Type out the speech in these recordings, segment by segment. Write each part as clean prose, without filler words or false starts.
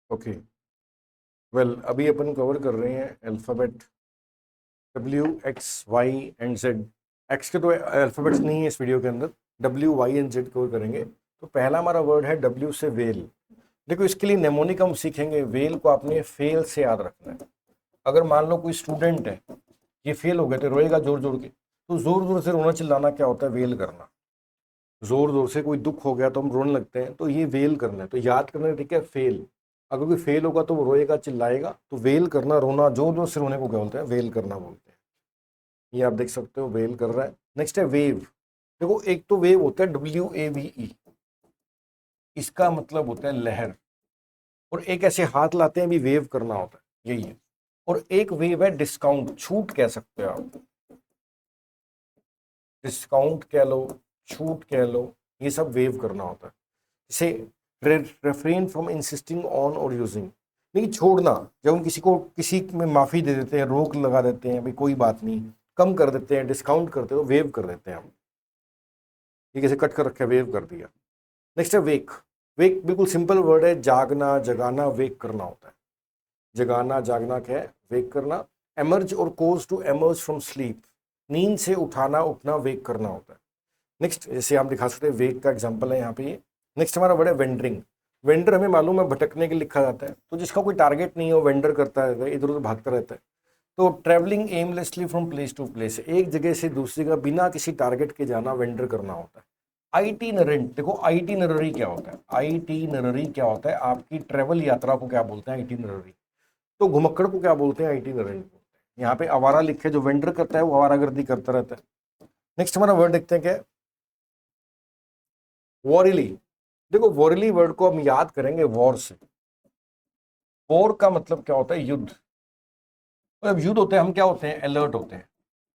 Okay, well अभी अपन cover कर रहे हैं alphabet W X Y and Z. X के तो अल्फ़ाबेट्स नहीं है इस वीडियो के अंदर, W Y and Z cover करेंगे। तो पहला हमारा वर्ड है डब्ल्यू से वेल। देखो इसके लिए नेमोनिक हम सीखेंगे। वेल को आपने फेल से याद रखना है। अगर मान लो कोई स्टूडेंट है, ये फेल हो गए तो रोएगा जोर जोर के, तो जोर जोर से रोना चिल्लाना क्या होता है? वेल करना। जोर जोर से कोई दुख हो गया तो हम रोने लगते हैं, तो ये वेल करना है। तो याद करना है, ठीक है, फेल। अगर कोई फेल होगा तो वो रोएगा चिल्लाएगा, तो वेल करना, रोना, जोर जोर से रोने को क्या बोलते हैं? वेल करना बोलते हैं। ये आप देख सकते हो, वेल कर रहा है। नेक्स्ट है वेव। देखो एक तो वेव होता है WAVE, इसका मतलब होता है लहर। और एक ऐसे हाथ लाते हैं भी वेव करना होता है, यही है। और एक वेव है डिस्काउंट, छूट कह सकते हो आप। डिस्काउंट कह लो, छूट कह लो, ये सब वेव करना होता है। इसे रेफ्रेन फ्रॉम इंसिस्टिंग ऑन और यूजिंग, नहीं छोड़ना। जब हम किसी को किसी में माफ़ी दे देते हैं, रोक लगा देते हैं, भाई कोई बात नहीं, कम कर देते हैं, डिस्काउंट करते हो, वेव कर देते हैं हम। ये कैसे कट कर रखे, वेव कर दिया। नेक्स्ट है वेक। वेक बिल्कुल सिंपल वर्ड है, जागना, जगाना, वेक करना होता है। जगाना जागना क्या है? वेक करना। एमर्ज और cause to emerge from sleep, नींद से उठाना, उठना, वेक करना होता है। नेक्स्ट जैसे आप दिखा सकते हैं, वेक का एग्जांपल है यहाँ पे ये। नेक्स्ट हमारा वर्ड है वेंडरिंग। वेंडर हमें मालूम है भटकने के लिए लिखा जाता है, तो जिसका कोई टारगेट नहीं हो वेंडर करता है, इधर उधर भागता रहता है। तो travelling aimlessly from place to place, एक जगह से दूसरी जगह बिना किसी टारगेट के जाना, वेंडर करना होता है। आइटिनरेंट, देखो आइटिनररी क्या होता है? आइटिनररी क्या होता है? आपकी ट्रेवल यात्रा को क्या बोलते हैं? आइटिनररी। तो घुमक्कड़ को क्या बोलते हैं? आइटिनरेंट बोलते हैं। यहाँ पे आवारा लिखे, जो वेंडर करता है वो आवारागर्दी करता रहता है। नेक्स्ट हमारा वर्ड देखते हैं क्या है? वॉरिली। देखो वॉरिली वर्ड को हम याद करेंगे वॉर से। वॉर का मतलब क्या होता है? युद्ध। और जब युद्ध होते हैं हम क्या होते हैं? अलर्ट होते हैं।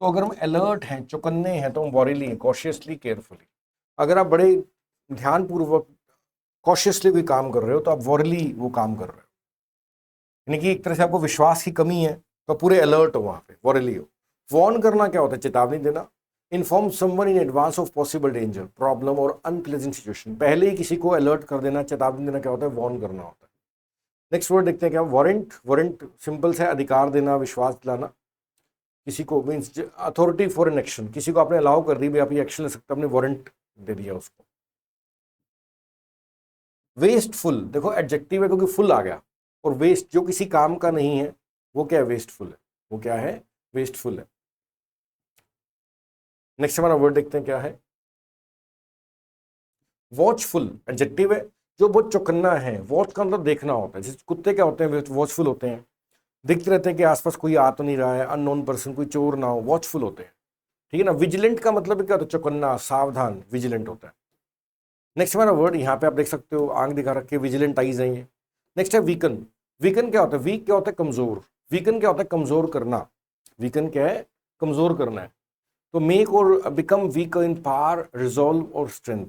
तो अगर हम अलर्ट हैं, चौकन्ने हैं, तो हम वॉरिली हैं, कॉशियसली, केयरफुली। अगर आप बड़े ध्यानपूर्वक कॉशियसली कोई काम कर रहे हो तो आप वॉरिली वो काम कर रहे हो। यानी कि एक तरह से आपको विश्वास की कमी है तो पूरे अलर्ट हो, वहां पे वॉरिली हो। वॉर्न करना क्या होता है? चेतावनी देना। Inform someone in advance of possible danger, problem और अनप्लेजेंट सिचुएशन, पहले ही किसी को अलर्ट कर देना, चेतावनी देना क्या होता है? वॉर्न करना होता है। नेक्स्ट वर्ड देखते हैं क्या? वारंट। वारंट सिंपल से अधिकार देना, विश्वास दिलाना। किसी को means authority for an action, किसी को आपने अलाउ कर दी, भाई आप ये एक्शन ले सकते, आपने वारंट दे दिया उसको। वेस्टफुल, देखो एडजेक्टिव है क्योंकि फुल आ गया। और वेस्ट जो किसी काम का नहीं है वो क्या है? वेस्टफुल है। वो क्या है? वेस्टफुल है। नेक्स्ट हमारा वर्ड देखते हैं क्या है? वॉचफुल एडजेक्टिव है, जो बहुत चौकन्ना है। वॉच का मतलब देखना होता है। जैसे कुत्ते क्या होते हैं? वॉचफुल होते हैं, देखते रहते हैं कि आसपास कोई आ तो नहीं रहा है, अननोन पर्सन, कोई चोर ना हो, वॉचफुल होते हैं। ठीक है ना। विजिलेंट का मतलब क्या होता है? चौकन्ना, सावधान, विजिलेंट होता है। नेक्स्ट हमारा वर्ड यहाँ पे आप देख सकते हो, आंख दिखा रखे, विजिलेंट आईज है ये। नेक्स्ट है वीकन। वीकन क्या होता है? वीक क्या होता है? कमजोर। वीकन क्या होता है? कमजोर करना। वीकन क्या है? कमजोर करना है। तो मेक और बिकम वीक इन पावर, रिजॉल्व और स्ट्रेंथ।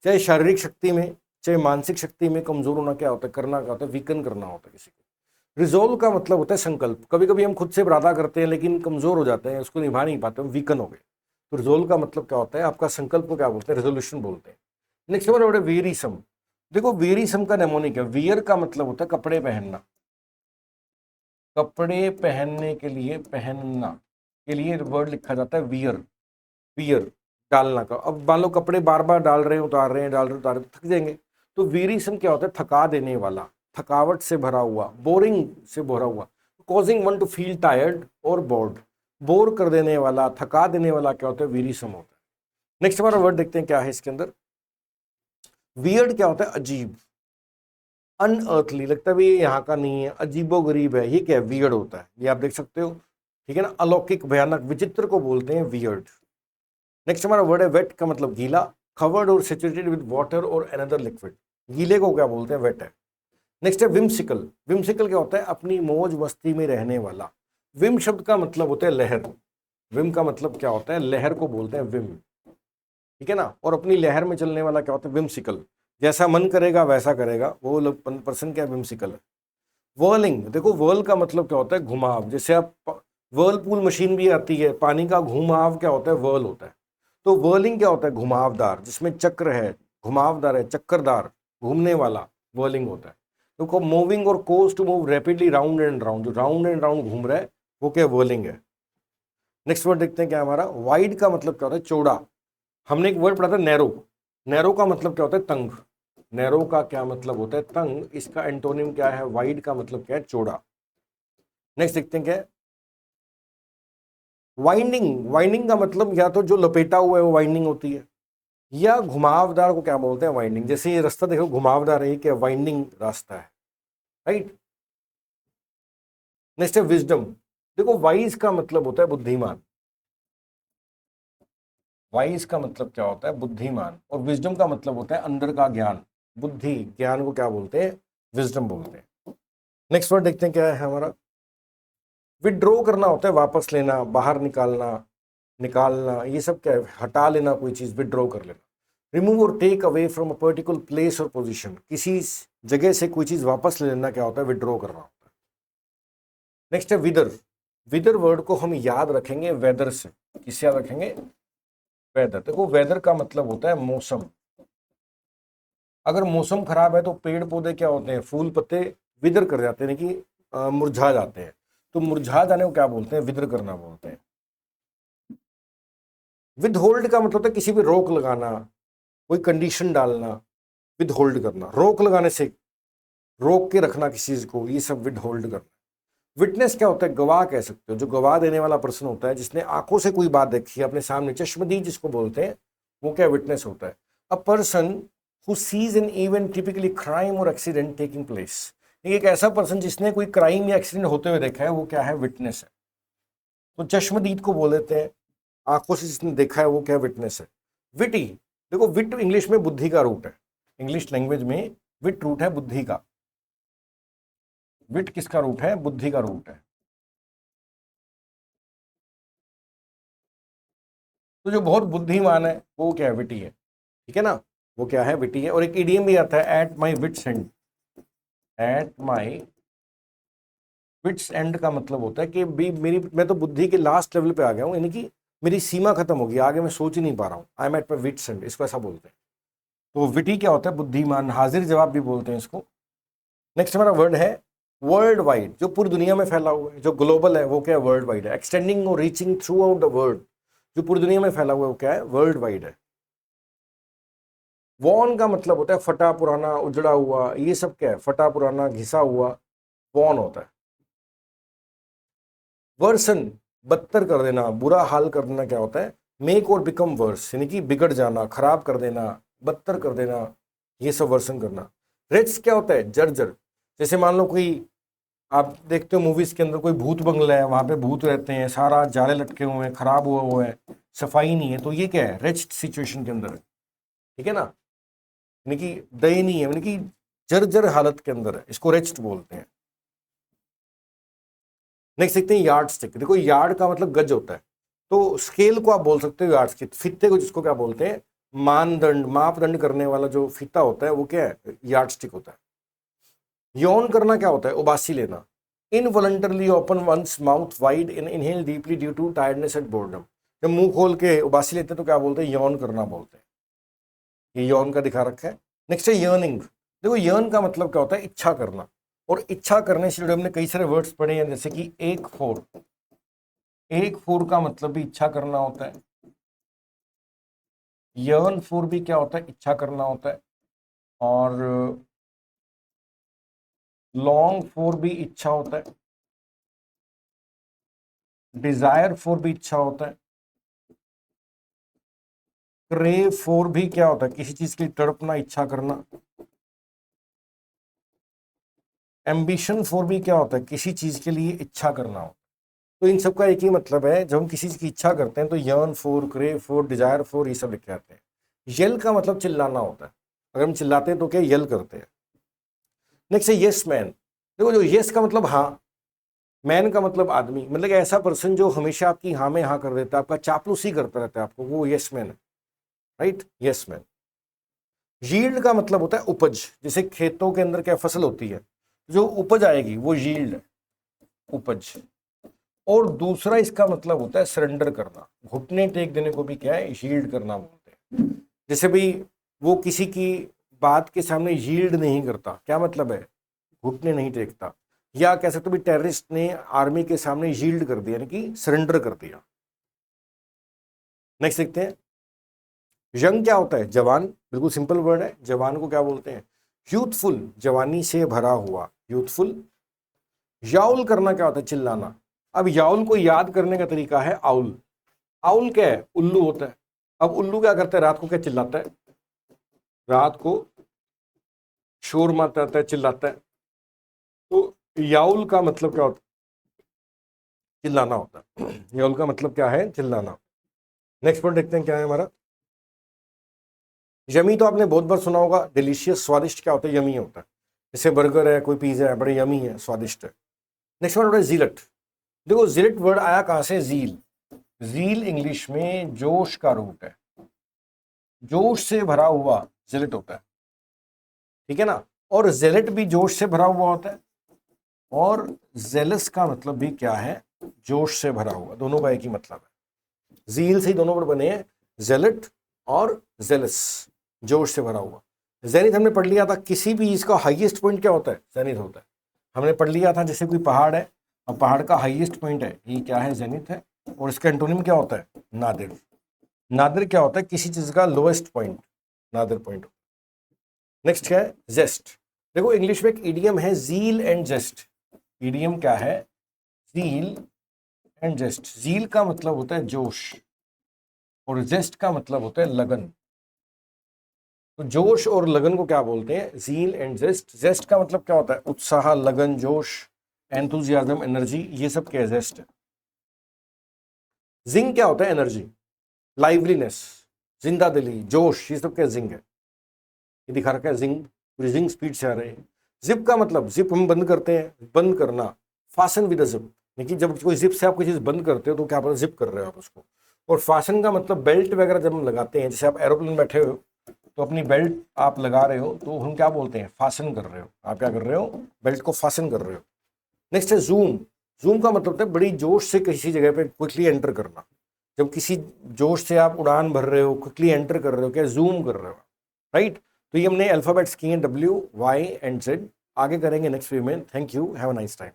चाहे शारीरिक शक्ति में, चाहे मानसिक शक्ति में कमजोर होना क्या होता है? करना क्या होता है? वीकन करना होता है किसी को। रिजॉल्व का मतलब होता है संकल्प। कभी कभी हम खुद से इरादा करते हैं लेकिन कमजोर हो जाते हैं, उसको निभा नहीं पाते, हम वीकन हो गए। तो रिजॉल्व का मतलब क्या होता है? आपका संकल्प को क्या बोलते हैं? रेजोल्यूशन बोलते हैं। नेक्स्ट हमारा वर्ड है वेरीसम। देखो वेरीसम का नेमोनिक है। वियर का मतलब होता है कपड़े पहनना। कपड़े पहनने के लिए, पहनना के लिए वर्ड लिखा जाता है वियर। वियर डालना का। अब मान लो कपड़े बार बार डाल रहे हैं, उतार रहे हैं, डाल रहे हैं, उतार रहे हैं, थक जाएंगे। तो वेरिएशन क्या होता है? थका देने वाला, थकावट से भरा हुआ, बोरिंग से भरा हुआ। Causing one two feel tired और बोर्ड, बोर कर देने वाला, थका देने वाला क्या होता है? वेरिएशन होता है। नेक्स्ट हमारा वर्ड देखते हैं क्या है इसके अंदर। वियर्ड क्या होता है? अजीब, अनअर्थली, लगता है भी ये यहाँ का नहीं है, अजीबो गरीब है, ये क्या है? वियर्ड होता है। ये आप देख सकते हो, ठीक है ना। अलौकिक, भयानक, विचित्र को बोलते हैं वियर्ड। नेक्स्ट हमारा वर्ड है वेट का मतलब गीला, कवर्ड और सेचुरेटेड विद वाटर और अनदर लिक्विड। गीले को क्या बोलते हैं? वेट है। नेक्स्ट है विम्सिकल। विम्सिकल क्या होता है? अपनी मौज मस्ती में रहने वाला। विम शब्द का मतलब होता है लहर। विम का मतलब क्या होता है? लहर को बोलते हैं विम। ठीक है ना। और अपनी लहर में चलने वाला क्या होता है? विम्सिकल। जैसा मन करेगा वैसा करेगा, वो लोग पर्सन क्या? विम्सिकल है। वर्लिंग, देखो वर्ल का मतलब क्या होता है? घुमाव। जैसे आप वर्लपूल मशीन भी आती है, पानी का घुमाव क्या होता है? वर्ल होता है। तो वर्लिंग क्या होता है? घुमावदार, जिसमें चक्र है, घुमावदार है, चक्करदार, घूमने वाला, वर्लिंग होता है। देखो मूविंग और cause to move rapidly round and round, जो राउंड एंड राउंड घूम रहा है वो क्या व्हर्लिंग है। नेक्स्ट वर्ड देखते हैं क्या हमारा, वाइड का मतलब क्या होता है चौड़ा। हमने एक वर्ड पढ़ा था नैरो, नैरो का मतलब क्या होता है तंग, नैरो का क्या मतलब होता है तंग, इसका एंटोनिम क्या है वाइड का मतलब क्या है चौड़ा। नेक्स्ट देखते हैं क्या है वाइंडिंग, वाइंडिंग का मतलब या तो जो लपेटा हुआ है वो वाइंडिंग होती है, या घुमावदार को क्या बोलते हैं वाइंडिंग। जैसे ये रास्ता देखो घुमावदार है, क्या वाइंडिंग रास्ता है, राइट। नेक्स्ट है विजडम, देखो वाइज का मतलब होता है बुद्धिमान, वाइज का मतलब क्या होता है बुद्धिमान, और विजडम का मतलब होता है अंदर का ज्ञान, बुद्धि ज्ञान को क्या बोलते हैं विजडम बोलते हैं। नेक्स्ट वर्ड देखते हैं क्या है हमारा, विड्रॉ करना होता है वापस लेना, बाहर निकालना, निकालना, ये सब क्या है हटा लेना कोई चीज, विड्रॉ कर लेना। रिमूव और take away from a particular place और पोजीशन, किसी जगह से कोई चीज वापस ले लेना क्या होता है विड्रॉ करना होता है। नेक्स्ट है विदर, विदर वर्ड को हम याद रखेंगे वेदर से, किससे याद रखेंगे वेदर। देखो वेदर का मतलब होता है मौसम, अगर मौसम खराब है तो पेड़ पौधे क्या होते हैं फूल पत्ते विदर कर जाते हैं, यानी कि मुरझा जाते हैं, तो मुरझा जाने को क्या बोलते हैं विदर करना बोलते हैं। विद होल्ड का मतलब होता है किसी पे रोक लगाना, कोई कंडीशन डालना, विद होल्ड करना, रोक लगाने से रोक के रखना किसी चीज को, ये सब विद होल्ड करना। विटनेस क्या होता है गवाह कह सकते हो, जो गवाह देने वाला पर्सन होता है, जिसने आंखों से कोई बात देखी है अपने सामने, चश्मदीद जिसको बोलते हैं, वो क्या विटनेस होता है। A person who seize an event typically crime और एक्सीडेंट टेकिंग प्लेस, एक ऐसा पर्सन जिसने कोई क्राइम या एक्सीडेंट होते हुए देखा है वो क्या है विटनेस है। तो चश्मदीद को बोल देते हैं, आंखों से जिसने देखा है वो क्या विटनेस है। विटी, देखो विट इंग्लिश में बुद्धि का रूट है, इंग्लिश लैंग्वेज में विट रूट है बुद्धि का, विट किसका रूट है बुद्धि का रूट है। तो जो बहुत बुद्धिमान है वो क्या है विटी है, ठीक है ना, वो क्या है विटी है। और एक इडियम भी आता है at my wits end, at my wits end का मतलब होता है कि भी मेरी, मैं तो बुद्धि के लास्ट लेवल पे आ गया हूँ, यानी कि मेरी सीमा खत्म होगी, आगे मैं सोच ही नहीं पा रहा हूँ, I am at my wits end, इसको ऐसा बोलते हैं। तो विटी क्या होता है बुद्धिमान, हाजिर जवाब भी बोलते हैं इसको। नेक्स्ट हमारा वर्ड है वर्ल्ड वाइड, जो पूरी दुनिया में फैला हुआ है, जो ग्लोबल है वो क्या है वर्ल्ड वाइड है। एक्सटेंडिंग और reaching through out the world, जो पूरी दुनिया में फैला हुआ है वो क्या है वर्ल्ड वाइड है। वॉन का मतलब होता है फटा पुराना उजड़ा हुआ, ये सब क्या है फटा पुराना घिसा हुआ, वॉन होता है। वर्सन, बदतर कर देना, बुरा हाल कर देना क्या होता है मेक और बिकम वर्स, यानी कि बिगड़ जाना, खराब कर देना, बदतर कर देना, ये सब वर्सन करना। रेट्स क्या होता है जर्जर, जैसे मान लो कोई आप देखते हो मूवीज के अंदर कोई भूत बंगला है, वहां पे भूत रहते हैं, सारा जाले लटके हुए हैं, खराब हुआ है, सफाई नहीं है, तो ये क्या है रेस्ट सिचुएशन के अंदर है, ठीक है ना, यानी कि दयनीय है, यानी कि जर्जर हालत के अंदर है, इसको रेस्ट बोलते हैं। नेक्स्ट देखते हैं यार्ड स्टिक, देखो यार्ड का मतलब गज होता है, तो स्केल को आप बोल सकते हो यार्ड स्टिक, फीते को जिसको क्या बोलते हैं मानदंड मापदंड करने वाला जो फीता होता है वो क्या है यार्ड स्टिक होता है। यौन करना क्या होता है उबासी लेना, involuntarily open one's mouth wide in inhale deeply due to tiredness and boredom, जब मुंह खोल के उबासी लेते हैं तो क्या बोलते हैं यौन करना बोलते हैं, ये यौन का दिखा रखा है। नेक्स्ट है यर्निंग, देखो यर्न का मतलब क्या होता है इच्छा करना, और इच्छा करने से जुड़े हमने कई सारे वर्ड्स पढ़े हैं, जैसे कि एक फोर, एक फोर का मतलब भी इच्छा करना होता है, यर्न फोर भी क्या होता है इच्छा करना होता है, और लॉन्ग फोर भी इच्छा होता है, डिजायर फोर भी इच्छा होता है, क्रेव फोर भी क्या होता है किसी चीज की तड़पना इच्छा करना, एम्बिशन फोर भी क्या होता है किसी चीज के लिए इच्छा करना होता है। तो इन सब का एक ही मतलब है, जब हम किसी चीज की इच्छा करते हैं तो yearn for, crave for, desire for, ये सब लिखे आते हैं। यल का मतलब चिल्लाना होता है, अगर हम चिल्लाते हैं तो क्या यल करते हैं। नेक्स्ट है यस मैन, देखो जो यस का मतलब हाँ, मैन का मतलब आदमी, मतलब ऐसा पर्सन जो हमेशा आपकी हाँ में हाँ कर देता है, आपका चापलूसी करता रहता है आपको, वो यस मैन है, राइट यस मैन। यील्ड का मतलब होता है उपज, जैसे खेतों के अंदर क्या फसल होती है, जो उपज आएगी वो यील्ड है, उपज। और दूसरा इसका मतलब होता है सरेंडर करना, घुटने टेक देने को भी क्या है यील्ड करना बोलते हैं। जैसे भी वो किसी की बात के सामने यील्ड नहीं करता, क्या मतलब है घुटने नहीं टेकता, या कह सकते हो भी टेररिस्ट ने आर्मी के सामने यील्ड कर दिया, यानी कि सरेंडर कर दिया। नेक्स्ट देखते हैं, यंग क्या होता है? जवान, बिल्कुल सिंपल वर्ड है। जवान को क्या बोलते हैं? यूथफुल, जवानी से भरा हुआ, यूथफुल। याउल करना क्या होता है? चिल्लाना। अब याउल को याद करने का तरीका है आउल। आउल क्या है? उल्लू होता है। अब उल्लू क्या करता है? रात को क्या चिल्लाता है? रात को शोर मचाता है, चिल्लाता है। तो याउल का मतलब क्या होता है? चिल्लाना होता है। याउल का मतलब क्या है? चिल्लाना। नेक्स्ट वर्ड देखते हैं क्या है हमारा। यमी तो आपने बहुत बार सुना होगा, डिलीशियस, स्वादिष्ट क्या होता है? यमी होता है। जैसे बर्गर है, कोई पिज्जा है, बड़े यमी है, स्वादिष्ट है। नेक्स्ट वर्ड होता है जीलट। देखो जीलट वर्ड आया कहां से? जील। जील इंग्लिश में जोश का रूट है, जोश से भरा हुआ जिलेट होता है, ठीक है ना। और जेलेट भी जोश से भरा हुआ होता है, और जेलस का मतलब भी क्या है? जोश से भरा हुआ। दोनों का एक ही मतलब है, जील से ही दोनों वर्ड बने हैं, जेलेट और जेलस, जोश से भरा हुआ। जेनिथ हमने पढ़ लिया था, किसी भी इसका हाईएस्ट पॉइंट क्या होता है? जेनिथ होता है। हमने पढ़ लिया था जैसे कोई पहाड़ है और पहाड़ का हाईएस्ट पॉइंट है, ये क्या है? जेनिथ है। और इसका एंटोनिम क्या होता है? नादिर। नादिर क्या होता है? किसी चीज का lowest point, Nadir point. Next क्या है? जेस्ट। देखो इंग्लिश में एक इडियम है, जील एंड जेस्ट। इडियम क्या है? Zeal and जेस्ट। जील का मतलब होता है जोश, और जेस्ट का मतलब होता है लगन। तो जोश और लगन को क्या बोलते हैं? Zeal and जेस्ट। जेस्ट का मतलब क्या होता है? उत्साह, लगन, जोश, एंथुजियाज्म, एनर्जी, ये सब क्या है? जेस्ट है। जिंग क्या होता है? एनर्जी, लाइवलीनेस, जिंदा दिली, जोश, ये सब क्या? जिंग है। ये दिखा रखा है जिंग, पूरी जिंग स्पीड से आ रहे हैं। जिप का मतलब, जिप हम बंद करते हैं, बंद करना, फासन विद अ जिप। लेकिन जब कोई जिप से आप कोई चीज बंद करते हो तो क्या जिप कर रहे हो आप उसको। और फासन का मतलब बेल्ट वगैरह जब हम लगाते हैं, जैसे आप एरोप्लेन बैठे हो तो अपनी बेल्ट आप लगा रहे हो, तो हम क्या बोलते हैं? फासन कर रहे हो। आप क्या कर रहे हो? बेल्ट को फासन कर रहे हो। नेक्स्ट है जूम। जूम का मतलब होता है बड़ी जोश से किसी जगह पे क्विकली एंटर करना। जब किसी जोश से आप उड़ान भर रहे हो, क्विकली एंटर कर रहे हो, क्या? जूम कर रहे हो, राइट। तो ये हमने अल्फाबेट्स किए हैं, W, Y एंड Z। आगे करेंगे नेक्स्ट वीडियो में। Thank you, have a nice time.